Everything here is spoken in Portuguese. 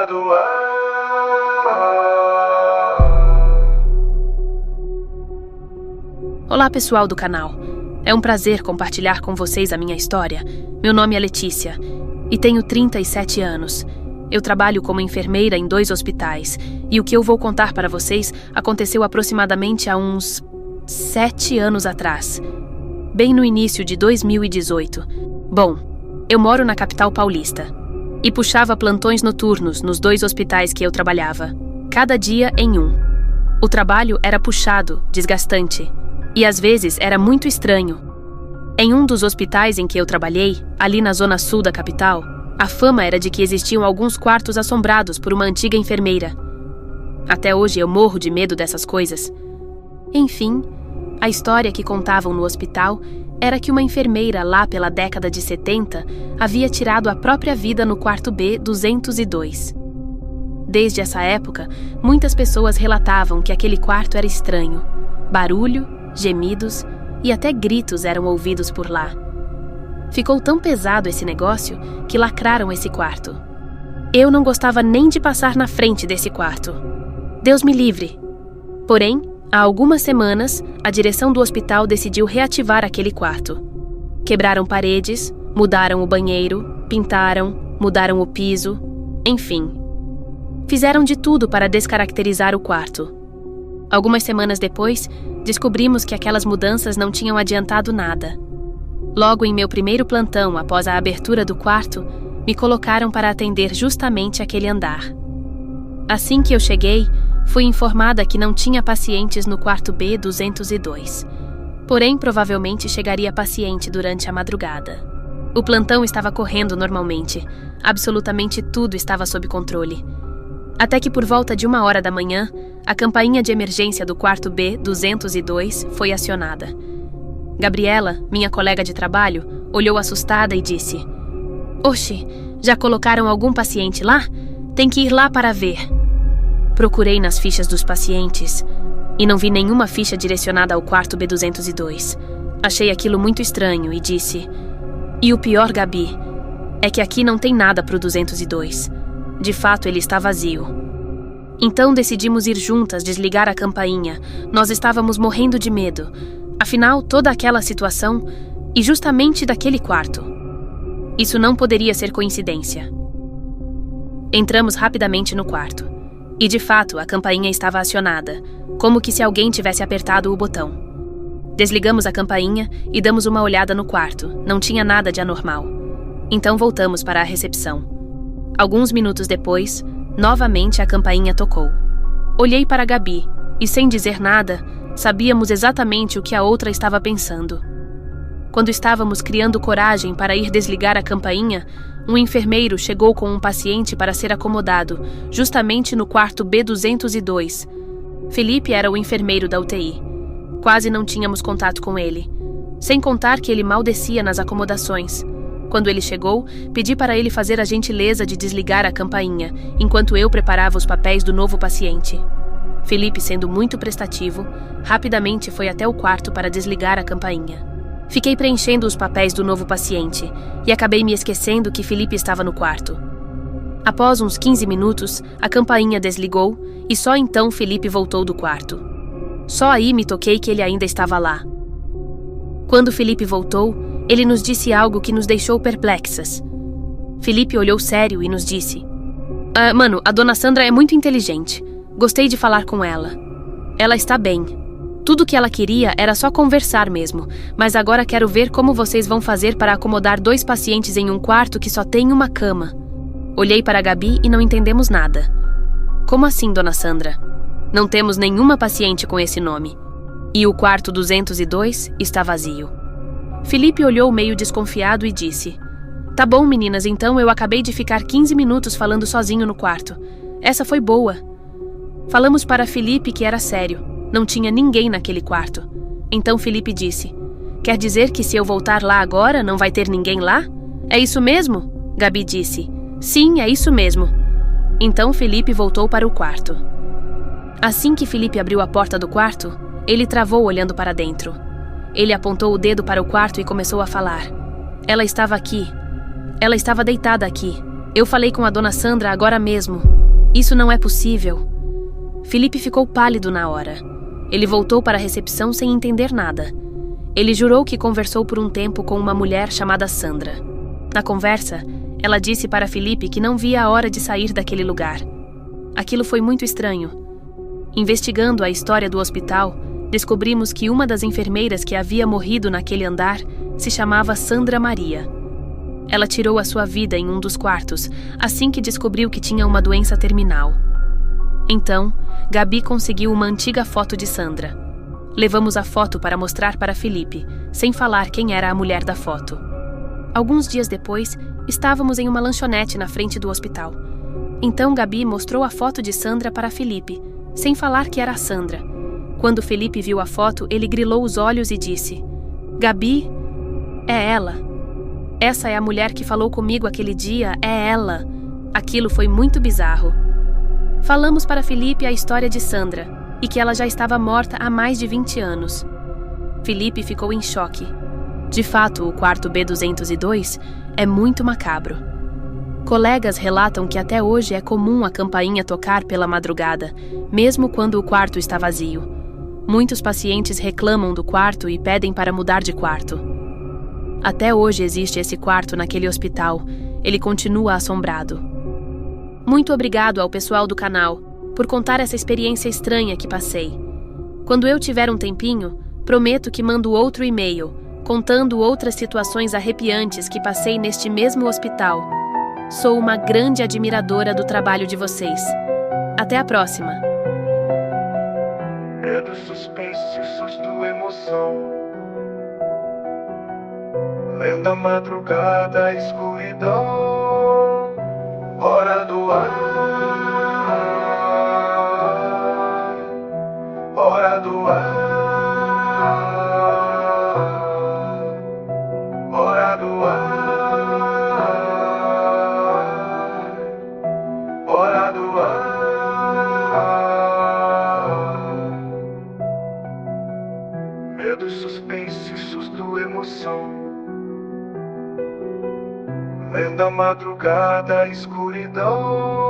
graduar. Olá pessoal do canal, é um prazer compartilhar com vocês a minha história. Meu nome é Letícia e tenho 37 anos. Eu trabalho como enfermeira em 2 hospitais e o que eu vou contar para vocês aconteceu aproximadamente há uns 7 anos atrás, bem no início de 2018. Bom, eu moro na capital paulista e puxava plantões noturnos nos 2 hospitais que eu trabalhava, cada dia em um. O trabalho era puxado, desgastante e às vezes era muito estranho. Em um dos hospitais em que eu trabalhei, ali na zona sul da capital, a fama era de que existiam alguns quartos assombrados por uma antiga enfermeira. Até hoje eu morro de medo dessas coisas. Enfim, a história que contavam no hospital era que uma enfermeira lá pela década de 70 havia tirado a própria vida no quarto B 202. Desde essa época, muitas pessoas relatavam que aquele quarto era estranho. Barulho, gemidos e até gritos eram ouvidos por lá. Ficou tão pesado esse negócio que lacraram esse quarto. Eu não gostava nem de passar na frente desse quarto. Deus me livre! Porém, há algumas semanas, a direção do hospital decidiu reativar aquele quarto. Quebraram paredes, mudaram o banheiro, pintaram, mudaram o piso, enfim. Fizeram de tudo para descaracterizar o quarto. Algumas semanas depois, descobrimos que aquelas mudanças não tinham adiantado nada. Logo em meu primeiro plantão, após a abertura do quarto, me colocaram para atender justamente aquele andar. Assim que eu cheguei, fui informada que não tinha pacientes no quarto B 202. Porém, provavelmente chegaria paciente durante a madrugada. O plantão estava correndo normalmente. Absolutamente tudo estava sob controle. Até que por volta de 1h da manhã, a campainha de emergência do quarto B 202 foi acionada. Gabriela, minha colega de trabalho, olhou assustada e disse: "Oxe, já colocaram algum paciente lá? Tem que ir lá para ver." Procurei nas fichas dos pacientes e não vi nenhuma ficha direcionada ao quarto B 202. Achei aquilo muito estranho e disse: "E o pior, Gabi, é que aqui não tem nada pro 202. De fato, ele está vazio." Então decidimos ir juntas desligar a campainha. Nós estávamos morrendo de medo. Afinal, toda aquela situação e justamente daquele quarto. Isso não poderia ser coincidência. Entramos rapidamente no quarto. E de fato, a campainha estava acionada, como que se alguém tivesse apertado o botão. Desligamos a campainha e damos uma olhada no quarto. Não tinha nada de anormal. Então voltamos para a recepção. Alguns minutos depois, novamente a campainha tocou. Olhei para Gabi e, sem dizer nada, sabíamos exatamente o que a outra estava pensando. Quando estávamos criando coragem para ir desligar a campainha, um enfermeiro chegou com um paciente para ser acomodado, justamente no quarto B 202. Felipe era o enfermeiro da UTI. Quase não tínhamos contato com ele. Sem contar que ele mal descia nas acomodações. Quando ele chegou, pedi para ele fazer a gentileza de desligar a campainha, enquanto eu preparava os papéis do novo paciente. Felipe, sendo muito prestativo, rapidamente foi até o quarto para desligar a campainha. Fiquei preenchendo os papéis do novo paciente e acabei me esquecendo que Felipe estava no quarto. Após uns 15 minutos, a campainha desligou e só então Felipe voltou do quarto. Só aí me toquei que ele ainda estava lá. Quando Felipe voltou, ele nos disse algo que nos deixou perplexas. Felipe olhou sério e nos disse: Mano, a dona Sandra é muito inteligente. Gostei de falar com ela. Ela está bem. Tudo que ela queria era só conversar mesmo, mas agora quero ver como vocês vão fazer para acomodar 2 pacientes em um quarto que só tem uma cama." Olhei para a Gabi e não entendemos nada. "Como assim, dona Sandra? Não temos nenhuma paciente com esse nome. E o quarto 202 está vazio." Felipe olhou meio desconfiado e disse: "Tá bom, meninas, então eu acabei de ficar 15 minutos falando sozinho no quarto. Essa foi boa." Falamos para Felipe que era sério. Não tinha ninguém naquele quarto. Então Felipe disse: "Quer dizer que se eu voltar lá agora, não vai ter ninguém lá? É isso mesmo?" Gabi disse: "Sim, é isso mesmo." Então Felipe voltou para o quarto. Assim que Felipe abriu a porta do quarto, ele travou olhando para dentro. Ele apontou o dedo para o quarto e começou a falar: "Ela estava aqui. Ela estava deitada aqui. Eu falei com a dona Sandra agora mesmo." Isso não é possível. Felipe ficou pálido na hora. Ele voltou para a recepção sem entender nada. Ele jurou que conversou por um tempo com uma mulher chamada Sandra. Na conversa, ela disse para Felipe que não via a hora de sair daquele lugar. Aquilo foi muito estranho. Investigando a história do hospital, descobrimos que uma das enfermeiras que havia morrido naquele andar se chamava Sandra Maria. Ela tirou a sua vida em um dos quartos, assim que descobriu que tinha uma doença terminal. Então, Gabi conseguiu uma antiga foto de Sandra. Levamos a foto para mostrar para Felipe, sem falar quem era a mulher da foto. Alguns dias depois, estávamos em uma lanchonete na frente do hospital. Então Gabi mostrou a foto de Sandra para Felipe, sem falar que era a Sandra. Quando Felipe viu a foto, ele grilou os olhos e disse: "Gabi, é ela. Essa é a mulher que falou comigo aquele dia, é ela." Aquilo foi muito bizarro. Falamos para Felipe a história de Sandra e que ela já estava morta há mais de 20 anos. Felipe ficou em choque. De fato, o quarto B202 é muito macabro. Colegas relatam que até hoje é comum a campainha tocar pela madrugada, mesmo quando o quarto está vazio. Muitos pacientes reclamam do quarto e pedem para mudar de quarto. Até hoje existe esse quarto naquele hospital. Ele continua assombrado. Muito obrigado ao pessoal do canal por contar essa experiência estranha que passei. Quando eu tiver um tempinho, prometo que mando outro e-mail contando outras situações arrepiantes que passei neste mesmo hospital. Sou uma grande admiradora do trabalho de vocês. Até a próxima. Medo, suspense, susto, emoção. Lenda, madrugada, escuridão. Hora do ar. Hora do ar. Hora do ar. Hora do ar. Medo, suspense, susto, emoção. Lenda, madrugada, escuridão.